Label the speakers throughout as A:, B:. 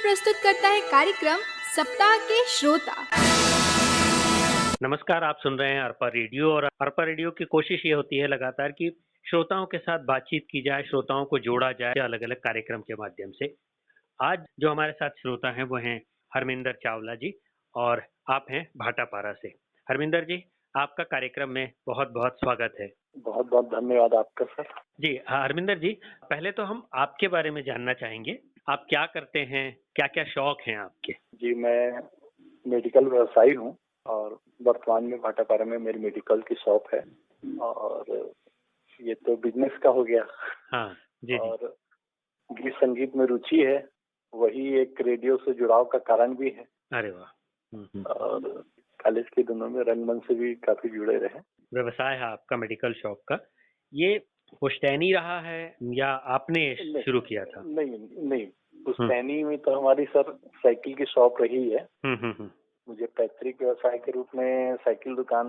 A: प्रस्तुत करता है कार्यक्रम सप्ताह के श्रोता।
B: नमस्कार, आप सुन रहे हैं अरपा रेडियो और अरपा रेडियो की कोशिश ये होती है लगातार कि श्रोताओं के साथ बातचीत की जाए, श्रोताओं को जोड़ा जाए अलग अलग कार्यक्रम के माध्यम से। आज जो हमारे साथ श्रोता हैं वो हैं हरमिंदर चावला जी और आप हैं भाटापारा से। हरमिंदर जी, आपका कार्यक्रम में बहुत बहुत स्वागत है।
C: बहुत बहुत धन्यवाद आपका सर।
B: जी हरमिंदर जी, पहले तो हम आपके बारे में जानना चाहेंगे। आप क्या करते हैं, क्या क्या शौक हैं आपके?
C: जी, मैं मेडिकल व्यवसायी हूँ और वर्तमान में भाटापारा में मेरी मेडिकल की शॉप है और ये तो बिजनेस का हो गया।
B: हाँ जी।
C: और गीत संगीत में रुचि है, वही एक रेडियो से जुड़ाव का कारण भी है।
B: अरे वाह।
C: और कॉलेज के दिनों में रंगमंच से भी काफी जुड़े रहे।
B: व्यवसाय है आपका मेडिकल शॉप का, ये पुश्तैनी रहा है या आपने शुरू किया था?
C: नहीं, पुश्तैनी में तो हमारी सर साइकिल की शॉप रही है। मुझे पैतृक व्यवसाय के रूप में साइकिल दुकान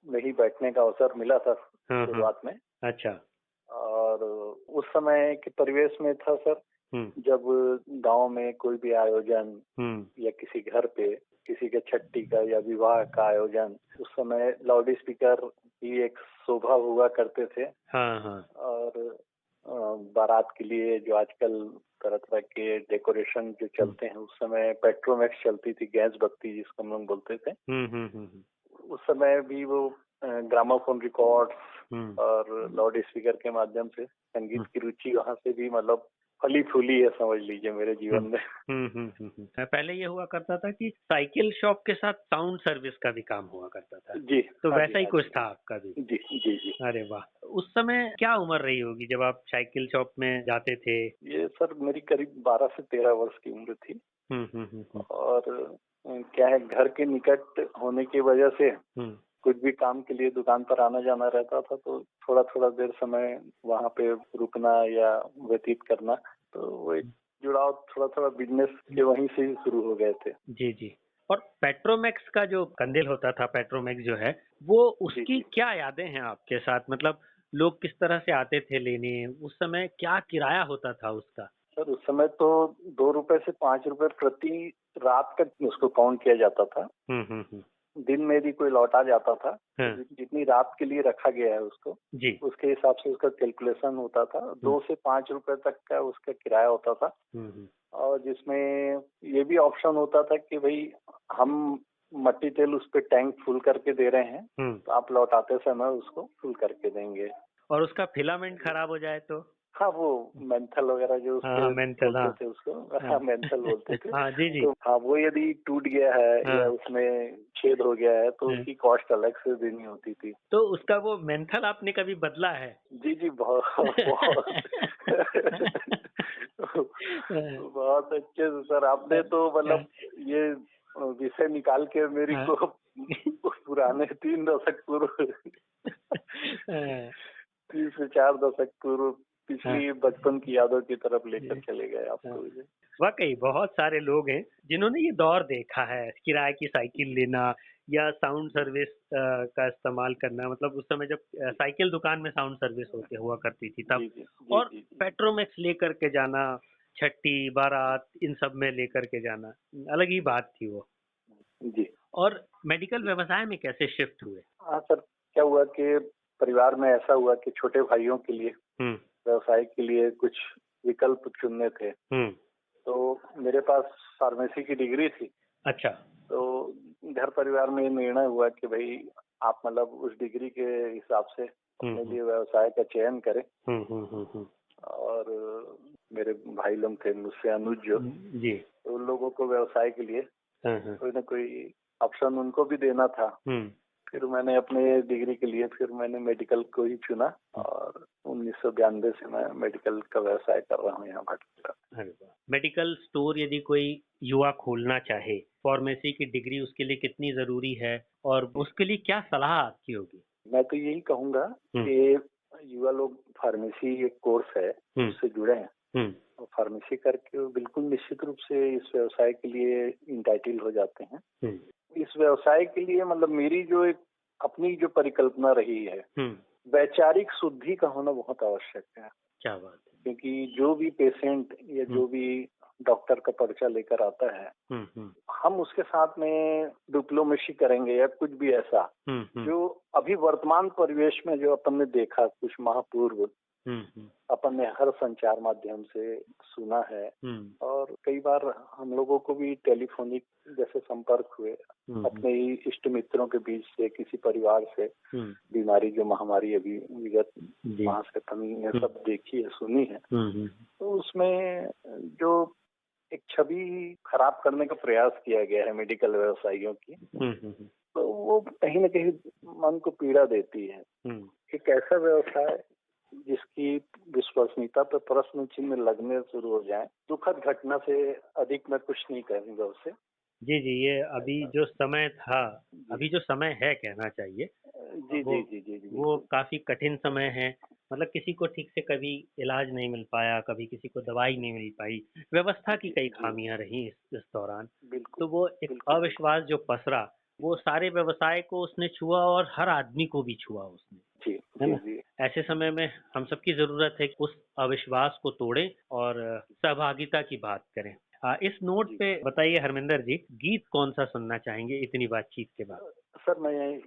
C: में ही बैठने का अवसर मिला था शुरुआत में।
B: अच्छा।
C: और उस समय के परिवेश में था सर, जब गांव में कोई भी आयोजन या किसी घर पे किसी के छट्टी का या विवाह का आयोजन, उस समय लाउड स्पीकर ही एक शोभा हुआ करते थे। और बारात के लिए जो आजकल तरह तरह के डेकोरेशन जो चलते हैं, उस समय पेट्रोमैक्स चलती थी, गैस बत्ती जिसको हम लोग बोलते थे। उस समय भी वो ग्रामोफोन रिकॉर्ड्स और लाउड स्पीकर के माध्यम से संगीत की रुचि वहाँ से भी मतलब फली फूली है, समझ लीजिए, मेरे जीवन में।
B: पहले ये हुआ करता था कि साइकिल शॉप के साथ साउंड सर्विस का भी काम हुआ करता था।
C: जी,
B: तो वैसा ही कुछ था आपका भी?
C: जी जी जी।
B: अरे वाह। उस समय क्या उम्र रही होगी जब आप साइकिल शॉप में जाते थे?
C: ये सर मेरी करीब 12 से 13 वर्ष की उम्र थी। और क्या है, घर के निकट होने की वजह से कुछ भी काम के लिए दुकान पर आना जाना रहता था, तो थोड़ा थोड़ा देर समय वहाँ पे रुकना या व्यतीत करना, तो वो एक जुड़ाव थोड़ा थोड़ा बिजनेस के वहीं से ही शुरू हो गए थे।
B: जी जी। और पेट्रोमैक्स का जो कंडेल होता था, पेट्रोमैक्स जो है, वो उसकी क्या यादें हैं आपके साथ? मतलब लोग किस तरह से आते थे लेने, उस समय क्या किराया होता था उसका?
C: सर उस समय तो 2 रुपए से 5 रुपए प्रति रात का उसको काउंट किया जाता था। दिन में भी कोई लौटा जाता था, जितनी रात के लिए रखा गया है उसको जी, उसके हिसाब से उसका कैलकुलेशन होता था। 2 से 5 रुपए तक का उसका किराया होता था। और जिसमें ये भी ऑप्शन होता था कि भाई हम मट्टी तेल उस पे टैंक फुल करके दे रहे हैं, तो आप लौटाते समय उसको फुल करके देंगे।
B: और उसका फिलामेंट खराब हो जाए तो?
C: हाँ, वो मेंथल वगैरह जो बोलते थे उसको, मेंथल बोलते थे।
B: जी जी।
C: तो हाँ, वो यदि टूट गया है या उसमें छेद हो गया है तो उसकी कॉस्ट अलग से देनी होती थी।
B: तो उसका वो मेंथल आपने कभी बदला है?
C: जी जी, बहुत बहुत अच्छे से सर, आपने तो मतलब ये विषय निकाल के मेरी को पुराने 3 दशक पूर्व 3 से 4 दशक पूर्व पिछली बचपन की यादों की तरफ लेकर चले गए आपको।
B: वाकई बहुत सारे लोग हैं जिन्होंने ये दौर देखा है, किराए की साइकिल लेना या साउंड सर्विस का इस्तेमाल करना। मतलब उस समय जब साइकिल दुकान में साउंड सर्विस होते हुआ करती थी तब, और पेट्रोमैक्स लेकर के जाना, छट्टी बारात इन सब में लेकर के जाना, अलग ही बात थी वो
C: जी।
B: और मेडिकल व्यवसाय में कैसे शिफ्ट हुए?
C: हाँ सर, क्या हुआ कि परिवार में ऐसा हुआ कि छोटे भाइयों के लिए व्यवसाय के लिए कुछ विकल्प चुनने थे। तो मेरे पास फार्मेसी की डिग्री थी। अच्छा। तो घर परिवार में निर्णय हुआ कि भाई आप मतलब उस डिग्री के हिसाब से अपने लिए व्यवसाय का चयन करें। और मेरे भाई लोग थे मुझसे अनुज जो जी, तो उन लोगों को व्यवसाय के लिए कोई ना कोई ऑप्शन उनको भी देना था। फिर मैंने अपने डिग्री के लिए फिर मैंने मेडिकल को ही चुना और 1992 से मैं मेडिकल का व्यवसाय कर रहा हूँ यहाँ भाटापारा।
B: मेडिकल स्टोर यदि कोई युवा खोलना चाहे, फार्मेसी की डिग्री उसके लिए कितनी जरूरी है और उसके लिए क्या सलाह आपकी होगी?
C: मैं तो यही कहूँगा कि युवा लोग, फार्मेसी एक कोर्स है उससे जुड़े हैं और फार्मेसी करके वो बिल्कुल निश्चित रूप से इस व्यवसाय के लिए इंटाइटल हो जाते हैं। इस व्यवसाय के लिए मतलब मेरी जो एक अपनी जो परिकल्पना रही है, वैचारिक शुद्धि का होना बहुत आवश्यक है।
B: क्या बात है।
C: क्योंकि जो भी पेशेंट या जो भी डॉक्टर का पर्चा लेकर आता है, हम उसके साथ में डिप्लोमेसी करेंगे या कुछ भी ऐसा जो अभी वर्तमान परिवेश में जो अपन ने देखा कुछ माह पूर्व, अपन ने हर संचार माध्यम से सुना है और कई बार हम लोगों को भी टेलीफोनिक जैसे संपर्क हुए अपने ही इष्ट मित्रों के बीच से, किसी परिवार से बीमारी जो महामारी अभी विगत वहां से अपन ये सब देखी है, सुनी है, तो उसमें जो एक छवि खराब करने का प्रयास किया गया है मेडिकल व्यवसायियों की, तो वो कहीं न कहीं मन को पीड़ा देती है। एक ऐसा व्यवसाय जिसकी विश्वसनीयता पर प्रश्न चिन्ह लगने शुरू हो जाए, दुखद घटना से अधिक मैं कुछ नहीं कहूँगा उससे।
B: जी, ये अभी जो समय था, अभी जो समय है कहना चाहिए, वो काफी कठिन समय है। मतलब किसी को ठीक से कभी इलाज नहीं मिल पाया, कभी किसी को दवाई नहीं मिल पाई, व्यवस्था की कई खामियां रही इस दौरान। तो वो एक अविश्वास जो पसरा, वो सारे व्यवसाय को उसने छुआ और हर आदमी को भी छुआ उसने, है ना? ऐसे समय में हम सबकी जरूरत है कि उस अविश्वास को तोड़ें और सहभागिता की बात करें। इस नोट पे बताइए हरमिंदर जी, गीत कौन सा सुनना चाहेंगे इतनी बातचीत के बाद?
C: सर, मैं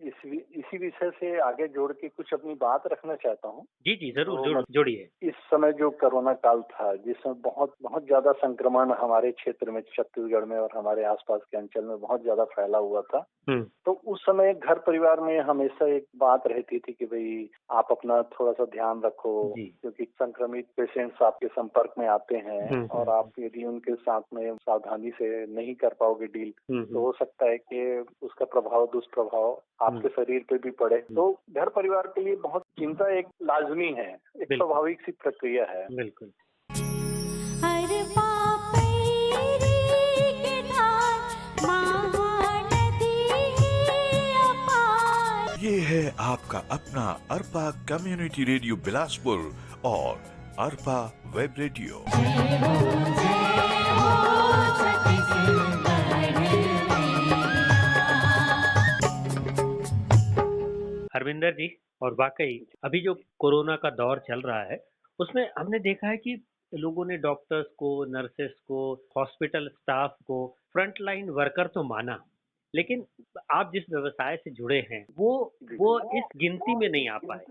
C: इसी विषय से आगे जोड़ के कुछ अपनी बात रखना चाहता हूँ।
B: जी जरूर जोड़िए।
C: इस समय जो कोरोना काल था, जिसमें बहुत बहुत ज्यादा संक्रमण हमारे क्षेत्र में, छत्तीसगढ़ में और हमारे आसपास के अंचल में बहुत ज्यादा फैला हुआ था, तो उस समय घर परिवार में हमेशा एक बात रहती थी कि भाई आप अपना थोड़ा सा ध्यान रखो, क्योंकि संक्रमित पेशेंट्स आपके संपर्क में आते हैं और आप यदि उनके साथ में सावधानी से नहीं कर पाओगे डील, तो हो सकता है कि उसका प्रभाव, दुष्प्रभाव आपके शरीर पे भी पड़े। तो घर परिवार के लिए बहुत चिंता एक लाजमी है, एक स्वाभाविक सी प्रक्रिया है।
B: बिल्कुल।
D: ये है आपका अपना अरपा कम्युनिटी रेडियो बिलासपुर और अरपा वेब रेडियो।
B: हरविंदर जी, और वाकई अभी जो कोरोना का दौर चल रहा है, उसमें हमने देखा है कि लोगों ने डॉक्टर्स को, नर्सेस को, हॉस्पिटल स्टाफ को फ्रंट लाइन वर्कर तो माना, लेकिन आप जिस व्यवसाय से जुड़े हैं वो इस गिनती में नहीं आ पाए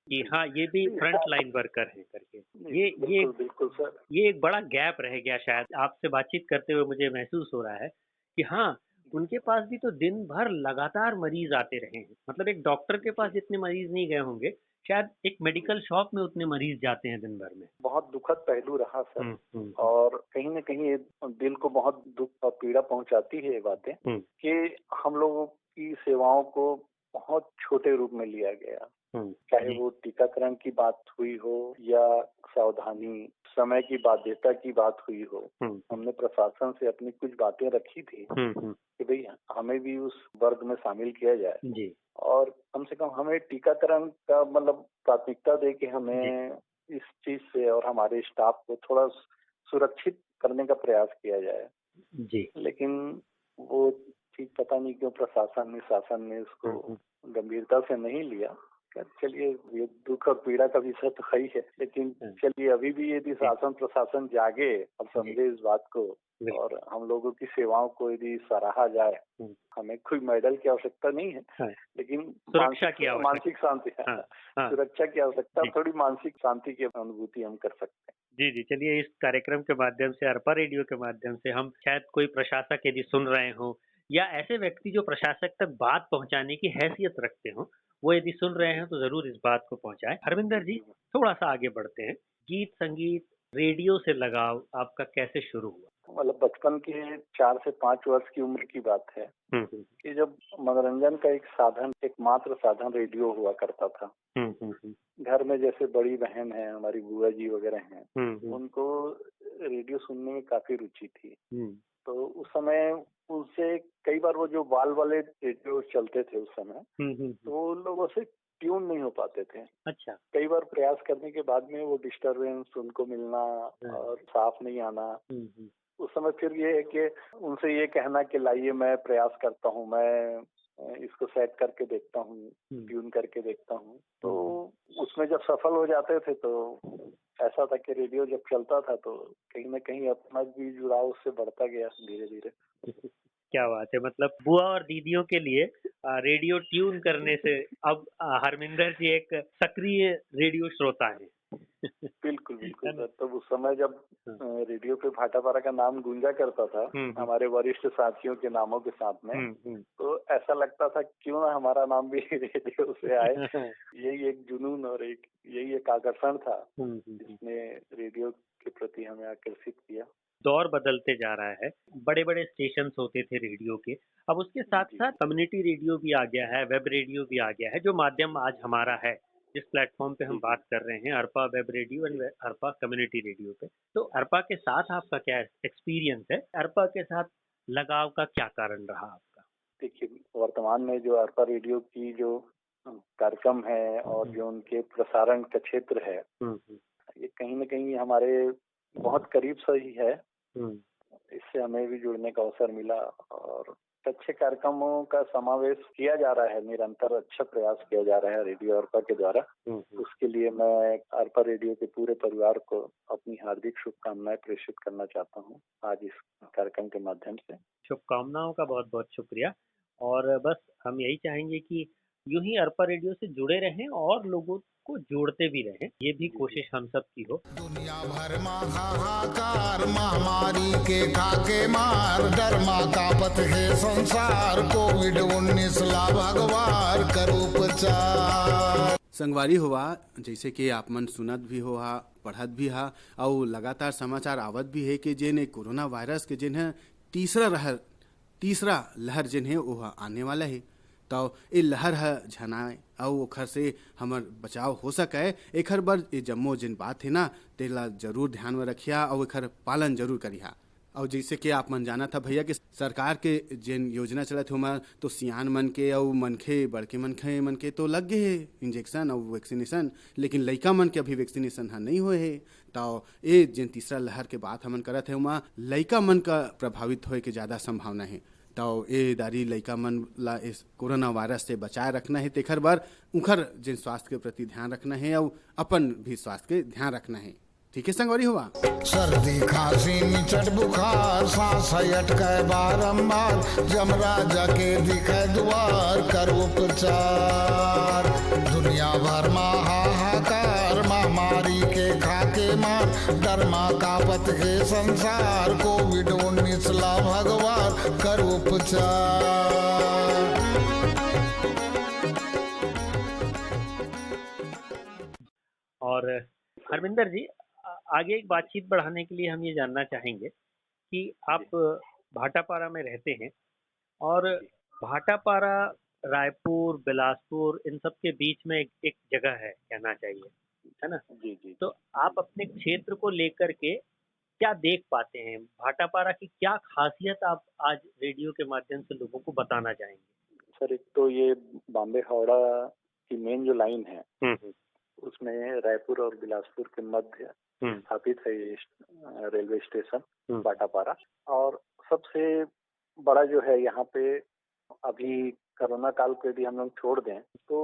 B: कि हाँ ये भी फ्रंट लाइन वर्कर है करके। ये एक बड़ा गैप रह गया। शायद आपसे बातचीत करते हुए मुझे महसूस हो रहा है कि हाँ, उनके पास भी तो दिन भर लगातार मरीज आते रहे हैं। मतलब एक डॉक्टर के पास जितने मरीज नहीं गए होंगे, शायद एक मेडिकल शॉप में उतने मरीज जाते हैं दिन भर में।
C: बहुत दुखद पहलू रहा सर, और कहीं न कहीं ये दिल को बहुत दुख और पीड़ा पहुंचाती है ये बातें कि हम लोगों की सेवाओं को बहुत छोटे रूप में लिया गया। चाहे वो टीकाकरण की बात हुई हो या सावधानी, समय की बाध्यता की बात हुई हो, हमने प्रशासन से अपनी कुछ बातें रखी थी कि भाई हमें भी उस वर्ग में शामिल किया जाए और कम से कम हमें टीकाकरण का मतलब प्राथमिकता दे के हमें इस चीज से और हमारे स्टाफ को थोड़ा सुरक्षित करने का प्रयास किया जाए। लेकिन वो ठीक पता नहीं क्यों प्रशासन शासन ने उसको गंभीरता से नहीं लिया। चलिए, ये दुख और पीड़ा का विषय तो है ही है, लेकिन चलिए अभी भी यदि शासन प्रशासन जागे और समझे इस बात को और हम लोगों की सेवाओं को यदि सराहा जाए, हमें कोई मेडल की आवश्यकता नहीं है, लेकिन मानसिक शांति, सुरक्षा की आवश्यकता, थोड़ी मानसिक शांति की अनुभूति हम कर सकते हैं।
B: जी, चलिए इस कार्यक्रम के माध्यम से, अरपा रेडियो के माध्यम से, हम शायद कोई प्रशासक यदि सुन रहे हो या ऐसे व्यक्ति जो प्रशासक तक बात पहुंचाने की हैसियत रखते हो, वो यदि सुन रहे हैं तो जरूर इस बात को पहुंचाएं। हरविंदर जी, थोड़ा सा आगे बढ़ते हैं। गीत संगीत, रेडियो से लगाव आपका कैसे शुरू हुआ?
C: मतलब बचपन के 4 से 5 वर्ष की उम्र की बात है कि जब मनोरंजन का एक साधन, एकमात्र साधन रेडियो हुआ करता था। घर में जैसे बड़ी बहन है, हमारी बुआ जी वगैरह हैं, उनको रेडियो सुनने में काफी रुचि थी। तो उस समय उनसे कई बार वो जो बाल वाले रेडियो चलते थे उस समय, तो उन लोगों से ट्यून नहीं हो पाते थे।
B: अच्छा।
C: कई बार प्रयास करने के बाद में वो डिस्टरबेंस उनको मिलना और साफ नहीं आना। उस समय फिर ये है कि उनसे ये कहना कि लाइए मैं प्रयास करता हूँ, मैं इसको सेट करके देखता हूँ, ट्यून करके देखता हूँ। तो उसमें जब सफल हो जाते थे तो ऐसा था कि रेडियो जब चलता था तो कहीं ना कहीं अपना भी जुड़ाव उससे बढ़ता गया धीरे धीरे।
B: क्या बात है, मतलब बुआ और दीदियों के लिए रेडियो ट्यून करने से अब हरमिंदर जी एक सक्रिय रेडियो श्रोता है।
C: बिल्कुल बिल्कुल सर। तो उस समय जब रेडियो पे भाटापारा का नाम गूंजा करता था हमारे वरिष्ठ साथियों के नामों के साथ में, तो ऐसा लगता था क्यों ना हमारा नाम भी रेडियो से आए। यही एक जुनून और यही एक आकर्षण था जिसने रेडियो के प्रति हमें आकर्षित किया।
B: दौर बदलते जा रहा है, बड़े बड़े स्टेशन होते थे रेडियो के, अब उसके साथ साथ कम्युनिटी रेडियो भी आ गया है, वेब रेडियो भी आ गया है, जो माध्यम आज हमारा है जिस प्लेटफॉर्म पे हम बात कर रहे हैं, Arpa web radio and Arpa community radio पे। तो अरपा के साथ आपका क्या एक्सपीरियंस है, अरपा के साथ लगाव का क्या कारण रहा आपका?
C: देखिए, वर्तमान में जो अरपा रेडियो की जो कार्यक्रम है और जो उनके प्रसारण का क्षेत्र है, ये कहीं न कहीं हमारे बहुत करीब से ही है। इससे हमें भी जुड़ने का अवसर मिला और अच्छे कार्यक्रमों का समावेश किया जा रहा है, निरंतर अच्छा प्रयास किया जा रहा है रेडियो अरपा के द्वारा। उसके लिए मैं अरपा रेडियो के पूरे परिवार को अपनी हार्दिक शुभकामनाएं प्रेषित करना चाहता हूँ आज इस कार्यक्रम के माध्यम से।
B: शुभकामनाओं का बहुत बहुत शुक्रिया, और बस हम यही चाहेंगे कि यूं ही अरपा रेडियो से जुड़े रहें और लोगों को जोड़ते भी रहें, ये भी कोशिश हम सब की हो।
E: दुनिया भर में हाहाकार, महामारी के खाके मार, डरमा कापत है संसार, कोविड-19 ला भगवार करो उपचार।
F: संगवारी हुआ, जैसे कि आप मन सुनत भी हो हा, पढ़त भी हा, और लगातार समाचार आवत भी है कि जिन कोरोना वायरस के जिन तीसरा लहर जिन है वो आने वाला है। तो ये लहर है झनाए और ओखर से हमार बचाव हो सके, एखर बर ये जम्मो जिन बात है ना तेला जरूर ध्यान में रखिया और एखर पालन जरूर करिया। और जैसे कि आप मन जाना था भैया कि सरकार के जिन योजना चलत है तो सियान मन के और मनखे बड़के मन के तो लग गए है इंजेक्शन और वैक्सीनेशन, लेकिन लइका मन के अभी वैक्सीनेशन नहीं हुए है। तो ये जिन तीसरा लहर के बात हमन करत है वहाँ लइका मन का प्रभावित होए के ज़्यादा संभावना है। तो ये दारी लइका मन ला इस कोरोना वायरस से बचाए रखना है, तेखर बार उखर जिन स्वास्थ्य के प्रति ध्यान रखना है और अपन भी स्वास्थ्य के ध्यान रखना है। ठीक है संगवारी हुआ।
E: सर्दी खांसी निचट बुखार, सांस अटके बारंबार, जमराजा के दिखे द्वार कर उपचार। दुनिया भर में हाहाकार, महामारी के खाके मार, डरमा कापत के संसार, कोविड-19 ला भगवान कर उपचार।
B: और हरमिंदर जी, आगे एक बातचीत बढ़ाने के लिए हम ये जानना चाहेंगे कि आप भाटापारा में रहते हैं और भाटापारा रायपुर बिलासपुर इन सब के बीच में एक जगह है कहना चाहिए, है ना?
C: जी जी।
B: तो आप अपने क्षेत्र को लेकर के क्या देख पाते हैं, भाटापारा की क्या खासियत आप आज रेडियो के माध्यम से लोगों को बताना चाहेंगे?
C: सर, एक तो ये बॉम्बे हावड़ा की मेन जो लाइन है उसमें रायपुर और बिलासपुर के मध्य स्थापित है ये रेलवे स्टेशन भाटापारा। और सबसे बड़ा जो है यहाँ पे, अभी कोरोना काल को यदि हम लोग छोड़ दें तो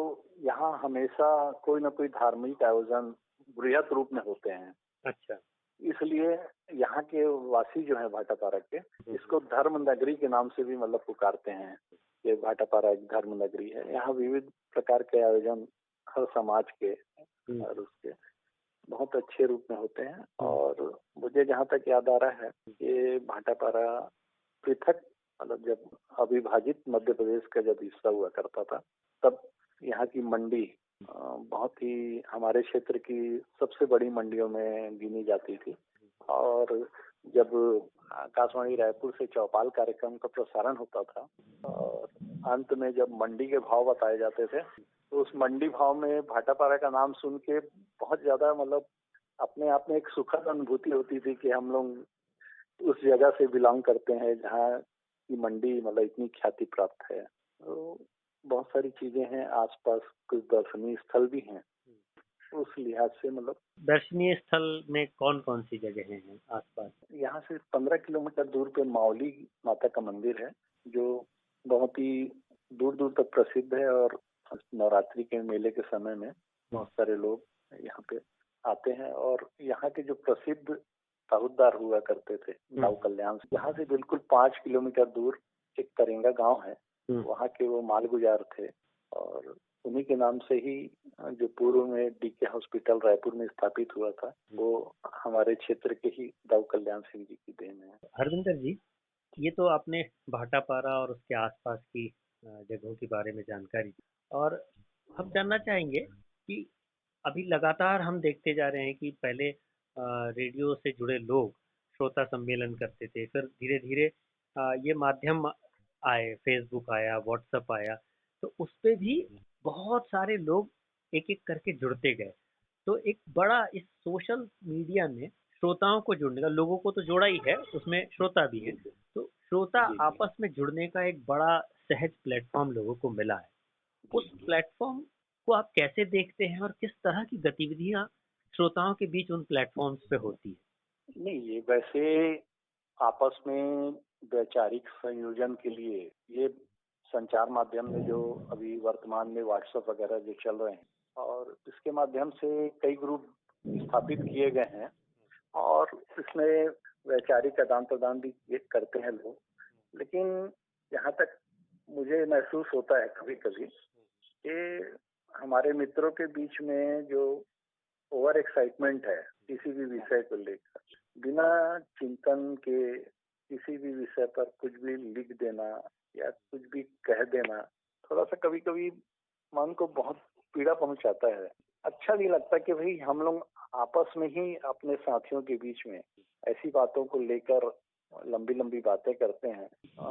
C: यहाँ हमेशा कोई ना कोई धार्मिक आयोजन बृहत रूप में होते हैं।
B: अच्छा।
C: इसलिए यहाँ के वासी जो है भाटापारा के, इसको धर्म नगरी के नाम से भी मतलब पुकारते हैं। ये भाटापारा एक धर्म नगरी है। यहाँ विविध प्रकार के आयोजन हर समाज के और उसके बहुत अच्छे रूप में होते हैं। और मुझे जहाँ तक याद आ रहा है, ये भाटापारा पृथक मतलब जब अविभाजित मध्य प्रदेश का जब हिस्सा हुआ करता था, तब यहाँ की मंडी बहुत ही हमारे क्षेत्र की सबसे बड़ी मंडियों में गिनी जाती थी। और जब आकाशवाणी रायपुर से चौपाल कार्यक्रम का प्रसारण होता था और अंत में जब मंडी के भाव बताए जाते थे, तो उस मंडी भाव में भाटापारा का नाम सुन के बहुत ज्यादा मतलब अपने आप में एक सुखद अनुभूति होती थी कि हम लोग उस जगह से बिलोंग करते हैं जहाँ की मंडी मतलब इतनी ख्याति प्राप्त है। तो बहुत सारी चीजें हैं आसपास, कुछ दर्शनीय स्थल भी हैं। उस लिहाज से मतलब
B: दर्शनीय स्थल में कौन कौन सी जगह हैं आसपास?
C: यहाँ से 15 किलोमीटर दूर पे मावली माता का मंदिर है, जो बहुत ही दूर दूर तक प्रसिद्ध है। और नवरात्रि के मेले के समय में बहुत सारे लोग यहाँ पे आते हैं। और यहाँ के जो प्रसिद्ध दाऊददार हुआ करते थे दाऊ कल्याण, यहाँ से बिल्कुल 5 किलोमीटर दूर एक करेंगा गांव है, वहाँ के वो मालगुजार थे। और उन्हीं के नाम से ही जो पूर्व में डीके हॉस्पिटल रायपुर में स्थापित हुआ था, वो हमारे क्षेत्र के ही दाऊ कल्याण सिंह जी की देन है।
B: हरविंदर जी, ये तो आपने भाटापारा और उसके आसपास की जगहों के बारे में जानकारी दी, और हम जानना चाहेंगे कि अभी लगातार हम देखते जा रहे हैं कि पहले रेडियो से जुड़े लोग श्रोता सम्मेलन करते थे, फिर धीरे धीरे ये माध्यम आए, फेसबुक आया, व्हाट्सएप आया, तो उस पे भी बहुत सारे लोग एक एक करके जुड़ते गए। तो एक बड़ा इस सोशल मीडिया ने श्रोताओं को जोड़ने का, लोगों को तो जोड़ा ही है, उसमें श्रोता भी है, तो श्रोता आपस में जुड़ने का एक बड़ा सहज प्लेटफॉर्म लोगों को मिला है। उस प्लेटफॉर्म को आप कैसे देखते हैं और किस तरह की गतिविधियां श्रोताओं के बीच उन प्लेटफॉर्म्स पे होती है?
C: नहीं, ये वैसे आपस में वैचारिक संयोजन के लिए ये संचार माध्यम में जो अभी वर्तमान में व्हाट्सएप वगैरह जो चल रहे हैं, और इसके माध्यम से कई ग्रुप स्थापित किए गए हैं और इसमें वैचारिक आदान प्रदान भी करते हैं लोग। लेकिन यहाँ तक मुझे महसूस होता है कभी कभी कि हमारे मित्रों के बीच में जो ओवर एक्साइटमेंट है किसी भी विषय को लेकर, बिना चिंतन के किसी भी विषय पर कुछ भी लिख देना या कुछ भी कह देना, थोड़ा सा कभी कभी मन को बहुत पीड़ा पहुंचाता है। अच्छा नहीं लगता कि भाई हम लोग आपस में ही अपने साथियों के बीच में ऐसी बातों को लेकर लंबी लंबी बातें करते हैं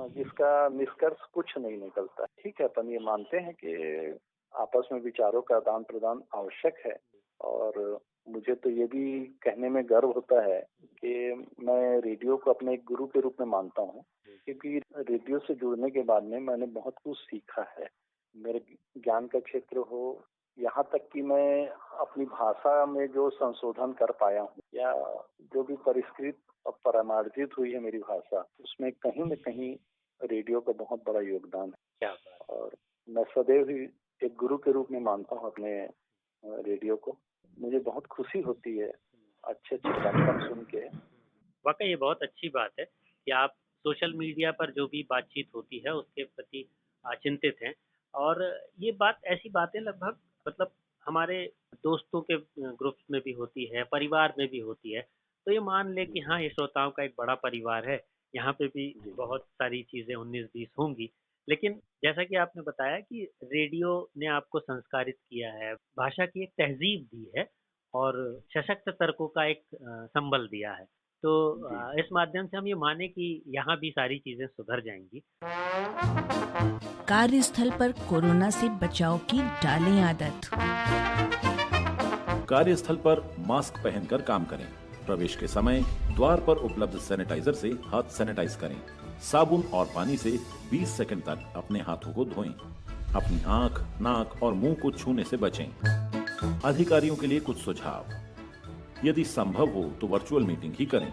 C: जिसका निष्कर्ष कुछ नहीं निकलता। ठीक है, अपन ये मानते हैं कि आपस में विचारों का आदान प्रदान आवश्यक है, और मुझे तो ये भी कहने में गर्व होता है कि मैं रेडियो को अपने एक गुरु के रूप में मानता हूँ, क्योंकि रेडियो से जुड़ने के बाद में मैंने बहुत कुछ सीखा है। मेरे ज्ञान का क्षेत्र हो, यहाँ तक कि मैं अपनी भाषा में जो संशोधन कर पाया हूँ या जो भी परिष्कृत और परामार्जित हुई है मेरी भाषा, उसमें कहीं न कहीं रेडियो का बहुत बड़ा योगदान है। और मैं सदैव ही एक गुरु के रूप में मानता हूँ अपने रेडियो को। मुझे बहुत खुशी होती है अच्छे अच्छे कार्यक्रम सुन के।
B: वाकई ये बहुत अच्छी बात है कि आप सोशल मीडिया पर जो भी बातचीत होती है उसके प्रति चिंतित हैं, और ये बात, ऐसी बातें लगभग मतलब हमारे दोस्तों के ग्रुप्स में भी होती है, परिवार में भी होती है। तो ये मान ले कि हाँ, ये श्रोताओं का एक बड़ा परिवार है, यहाँ पे भी बहुत सारी चीजें 19-20 होंगी। लेकिन जैसा कि आपने बताया कि रेडियो ने आपको संस्कारित किया है, भाषा की एक तहजीब दी है और सशक्त तर्कों का एक संबल दिया है। तो इस माध्यम से हम ये माने कि यहाँ भी सारी चीजें सुधर जाएंगी।
G: कार्यस्थल पर कोरोना से बचाव की डालें आदत।
H: कार्यस्थल पर मास्क पहनकर काम करें। प्रवेश के समय द्वार पर उपलब्ध सैनिटाइजर से हाथ सैनिटाइज करें। साबुन और पानी से 20 सेकंड तक अपने हाथों को धोएं। अपनी आंख, नाक और मुंह को छूने से बचें। अधिकारियों के लिए कुछ सुझाव: यदि संभव हो तो वर्चुअल मीटिंग ही करें।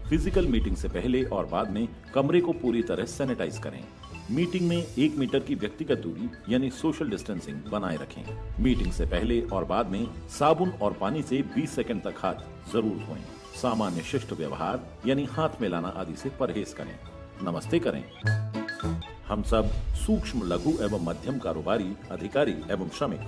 H: फिजिकल मीटिंग से पहले और बाद में कमरे को पूरी तरह सैनिटाइज करें। मीटिंग में 1 मीटर की व्यक्तिगत दूरी यानी सोशल डिस्टेंसिंग बनाए रखें। मीटिंग से पहले और बाद में साबुन और पानी से 20 सेकंड तक हाथ जरूर धोएं। सामान्य शिष्ट व्यवहार यानी हाथ मिलाना आदि से परहेज करें। नमस्ते करें। हम सब सूक्ष्म, लघु एवं मध्यम कारोबारी, अधिकारी एवं श्रमिक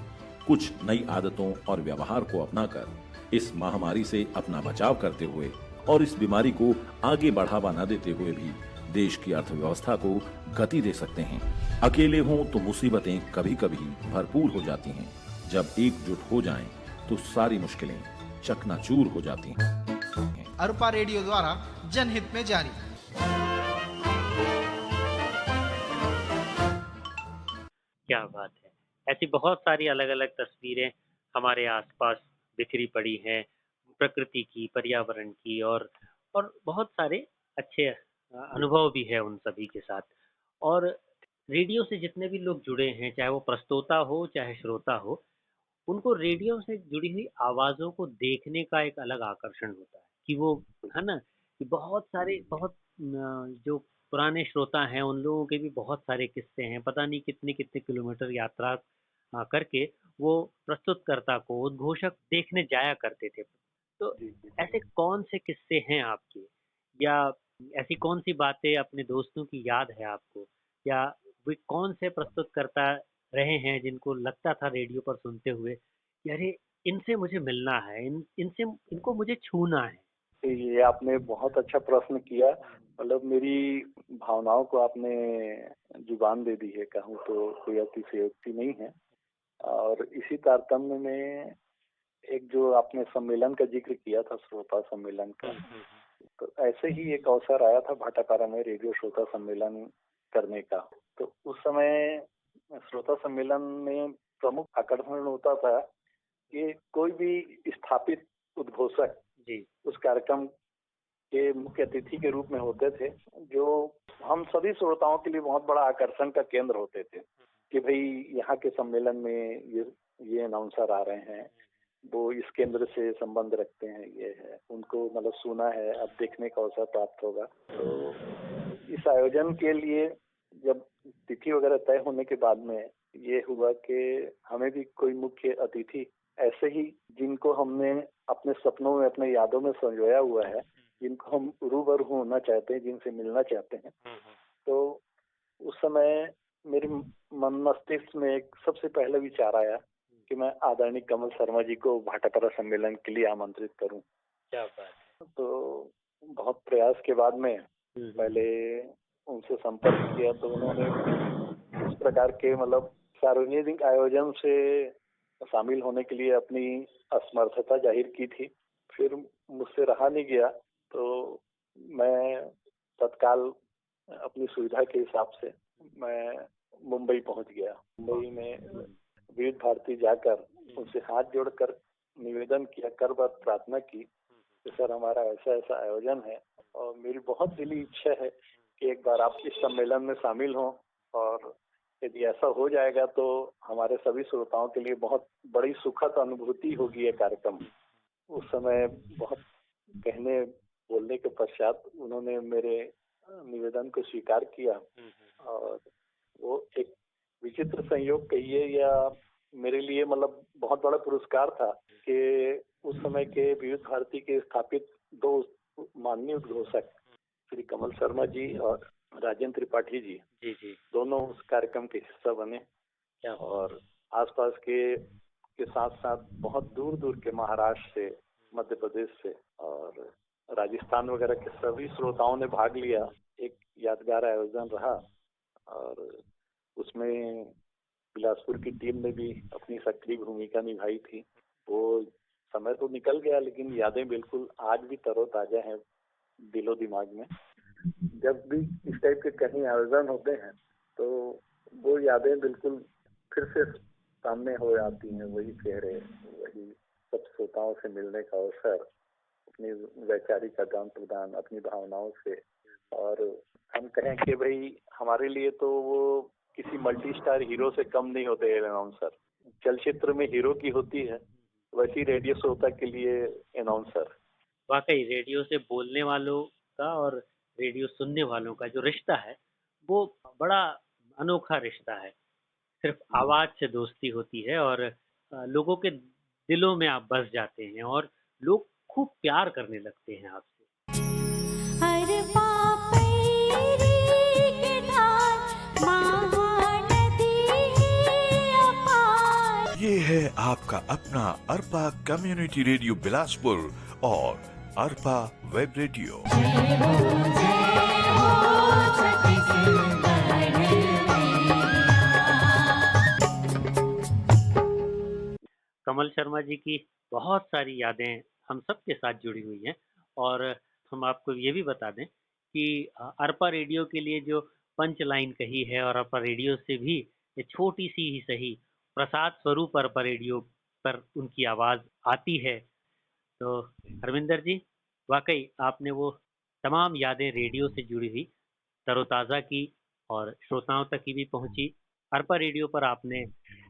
H: कुछ नई आदतों और व्यवहार को अपनाकर इस महामारी से अपना बचाव करते हुए और इस बीमारी को आगे बढ़ावा न देते हुए भी देश की अर्थव्यवस्था को गति दे सकते हैं। अकेले हों तो मुसीबतें कभी कभी भरपूर हो जाती हैं। जब एकजुट हो जाएं तो सारी मुश्किलें चकनाचूर हो जाती हैं।
I: अरुपा रेडियो द्वारा जनहित में जारी।
B: क्या बात है, ऐसी बहुत सारी अलग अलग तस्वीरें हमारे आसपास बिखरी पड़ी हैं, प्रकृति की, पर्यावरण की, और बहुत सारे अच्छे अनुभव भी है उन सभी के साथ। और रेडियो से जितने भी लोग जुड़े हैं, चाहे वो प्रस्तोता हो चाहे श्रोता हो, उनको रेडियो से जुड़ी हुई आवाज़ों को देखने का एक अलग आकर्षण होता है कि वो, है ना, कि बहुत सारे, बहुत जो पुराने श्रोता हैं उन लोगों के भी बहुत सारे किस्से हैं। पता नहीं कितने कितने किलोमीटर यात्रा करके वो प्रस्तुतकर्ता को, उद्घोषक देखने जाया करते थे। तो ऐसे कौन से किस्से हैं आपके, या ऐसी कौन सी बातें अपने दोस्तों की याद है आपको, या वे कौन से प्रस्तुतकर्ता रहे हैं जिनको लगता था रेडियो पर सुनते हुए कि अरे इनसे मुझे मिलना है, इनसे इनको मुझे छूना है?
C: ये आपने बहुत अच्छा प्रश्न किया। मतलब मेरी भावनाओं को आपने जुबान दे दी है, कहूँ तो कोई अतिशयोक्ति नहीं है। और इसी तारतम्य में एक जो आपने सम्मेलन का जिक्र किया था, श्रोता सम्मेलन का, तो ऐसे ही एक अवसर आया था भाटापारा में रेडियो श्रोता सम्मेलन करने का। तो उस समय श्रोता सम्मेलन में प्रमुख आकर्षण होता था कि कोई भी स्थापित उद्घोषक
B: जी
C: उस कार्यक्रम के मुख्य अतिथि के रूप में होते थे, जो हम सभी श्रोताओं के लिए बहुत बड़ा आकर्षण का केंद्र होते थे कि भाई यहाँ के सम्मेलन में ये अनाउंसर आ रहे हैं, वो इस केंद्र से संबंध रखते हैं, ये है, उनको मतलब सुना है, अब देखने का अवसर प्राप्त होगा। तो इस आयोजन के लिए जब तिथि वगैरह तय होने के बाद में ये हुआ कि हमें भी कोई मुख्य अतिथि ऐसे ही जिनको हमने अपने सपनों में, अपने यादों में संजोया हुआ है, जिनको हम रूबरू होना चाहते हैं, जिनसे मिलना चाहते हैं। तो उस समय मेरे मन मस्तिष्क में एक सबसे पहला विचार आया कि मैं आदरणीय कमल शर्मा जी को भाटापारा सम्मेलन के लिए आमंत्रित करूं।
B: क्या बात है।
C: तो बहुत प्रयास के बाद में पहले उनसे संपर्क किया, तो उन्होंने इस प्रकार के मतलब सार्वजनिक आयोजन से शामिल होने के लिए अपनी असमर्थता जाहिर की थी। फिर मुझसे रहा नहीं गया, तो मैं तत्काल अपनी सुविधा के हिसाब से मैं मुंबई पहुंच गया। मुंबई में विविध भारती जाकर उनसे हाथ जोड़कर निवेदन किया, कर बार प्रार्थना की कि सर हमारा ऐसा ऐसा आयोजन है और मेरी बहुत दिली इच्छा है कि एक बार आप इस सम्मेलन में शामिल हों, और यदि ऐसा हो जाएगा तो हमारे सभी श्रोताओं के लिए बहुत बड़ी सुखद अनुभूति होगी ये कार्यक्रम। उस समय बहुत कहने बोलने के पश्चात उन्होंने मेरे निवेदन को स्वीकार किया, और वो एक विचित्र संयोग कहिए या मेरे लिए मतलब बहुत बड़ा पुरस्कार था कि उस समय के विविध भारती के स्थापित दो माननीय उद्घोषक श्री कमल शर्मा जी और राजेंद्र त्रिपाठी जी दोनों उस कार्यक्रम के हिस्सा बने। और आसपास के साथ साथ बहुत दूर दूर के महाराष्ट्र से, मध्य प्रदेश से और राजस्थान वगैरह के सभी श्रोताओं ने भाग लिया। एक यादगार आयोजन रहा, और उसमें बिलासपुर की टीम ने भी अपनी सक्रिय भूमिका निभाई थी। वो समय तो निकल गया, लेकिन यादें बिल्कुल आज भी तरोताजा हैं दिलो दिमाग में। जब भी इस टाइप के कहीं आयोजन होते हैं तो वो यादें बिल्कुल फिर से सामने हो जाती हैं, वही चेहरे, वही सब श्रोताओं से मिलने का अवसर, अपनी वैचारिक आदान प्रदान, अपनी भावनाओं से। और हम कहें कि भाई हमारे लिए तो वो किसी मल्टी स्टार हीरो से कम नहीं होते अनाउंसर। चलचित्र में हीरो की होती है, वैसी रेडियो श्रोता के लिए अनाउंसर।
B: वाकई रेडियो से बोलने वालों का और रेडियो सुनने वालों का जो रिश्ता है वो बड़ा अनोखा रिश्ता है। सिर्फ आवाज से दोस्ती होती है और लोगों के दिलों में आप बस जाते हैं और लोग खूब प्यार करने लगते हैं आपसे।
D: ये है आपका अपना अरपा कम्युनिटी रेडियो बिलासपुर और अरपा वेब रेडियो।
B: कमल शर्मा जी की बहुत सारी यादें हम सब के साथ जुड़ी हुई हैं, और हम आपको ये भी बता दें कि अरपा रेडियो के लिए जो पंच लाइन कही है, और अरपा रेडियो से भी ये छोटी सी ही सही प्रसाद स्वरूप अरपा रेडियो पर उनकी आवाज़ आती है। तो हरविंदर जी, वाकई आपने वो तमाम यादें रेडियो से जुड़ी हुई तरोताज़ा की और श्रोताओं तक की भी पहुंची। अरपा रेडियो पर आपने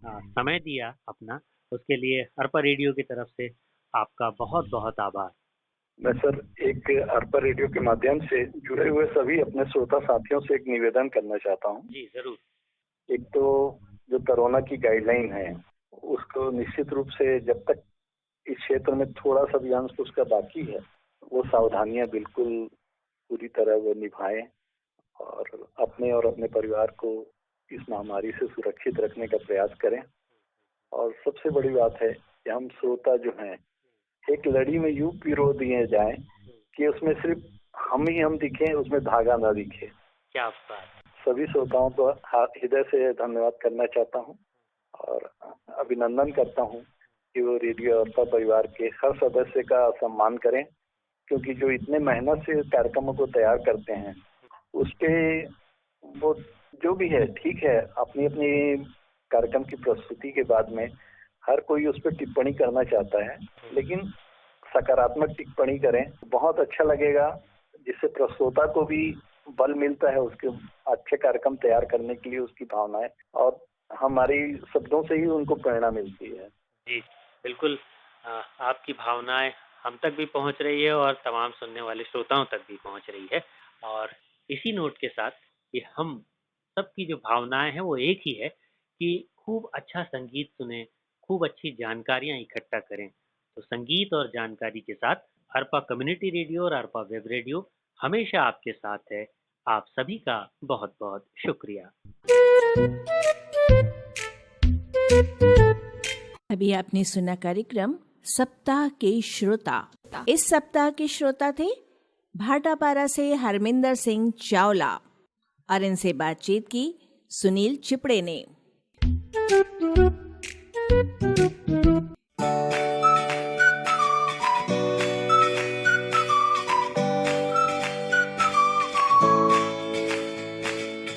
B: समय दिया अपना, उसके लिए अरपा रेडियो की तरफ से आपका बहुत बहुत आभार।
C: मैं सर एक अरपा रेडियो के माध्यम से जुड़े हुए सभी अपने श्रोता साथियों से एक निवेदन करना चाहता हूँ।
B: जी जरूर।
C: एक तो जो कोरोना की गाइडलाइन है उसको निश्चित रूप से जब तक इस क्षेत्र में थोड़ा सा भी अंश उसका बाकी है, वो सावधानियां बिल्कुल पूरी तरह वो निभाएं और अपने परिवार को इस महामारी से सुरक्षित रखने का प्रयास करें। और सबसे बड़ी बात है कि हम श्रोता जो हैं एक लड़ी में यूं पिरो दिए जाएं कि उसमें सिर्फ हम दिखें, उसमें धागा ना दिखे।
B: क्या बात।
C: सभी श्रोताओं को हृदय से धन्यवाद करना चाहता हूं और अभिनंदन करता हूं कि वो रेडियो अर्पा परिवार के हर सदस्य का सम्मान करें, क्योंकि जो इतने मेहनत से कार्यक्रमों को तैयार करते हैं उस पे वो जो भी है ठीक है, अपनी अपनी कार्यक्रम की प्रस्तुति के बाद में हर कोई उस पर टिप्पणी करना चाहता है, लेकिन सकारात्मक टिप्पणी करें, बहुत अच्छा लगेगा, जिससे श्रोता को भी बल मिलता है उसके अच्छे कार्यक्रम तैयार करने के लिए, उसकी भावनाएं, और हमारी शब्दों से ही उनको प्रेरणा मिलती है।
B: जी बिल्कुल, आपकी भावनाएं हम तक भी पहुंच रही है और तमाम सुनने वाले श्रोताओं तक भी पहुंच रही है। और इसी नोट के साथ कि हम सबकी जो भावनाएं हैं वो एक ही है कि खूब अच्छा संगीत सुने, खूब अच्छी जानकारियां इकट्ठा करें। तो संगीत और जानकारी के साथ अरपा कम्युनिटी रेडियो और अरपा वेब रेडियो हमेशा आपके साथ है। आप सभी का बहुत बहुत शुक्रिया।
G: अभी आपने सुना कार्यक्रम सप्ताह के श्रोता। इस सप्ताह के श्रोता थे भाटापारा से हरमिंदर सिंह चावला और इनसे बातचीत की सुनील चिपड़े ने।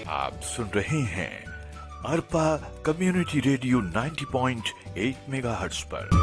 D: आप सुन रहे हैं अरपा कम्युनिटी रेडियो 90.8 मेगाहर्ट्ज पर।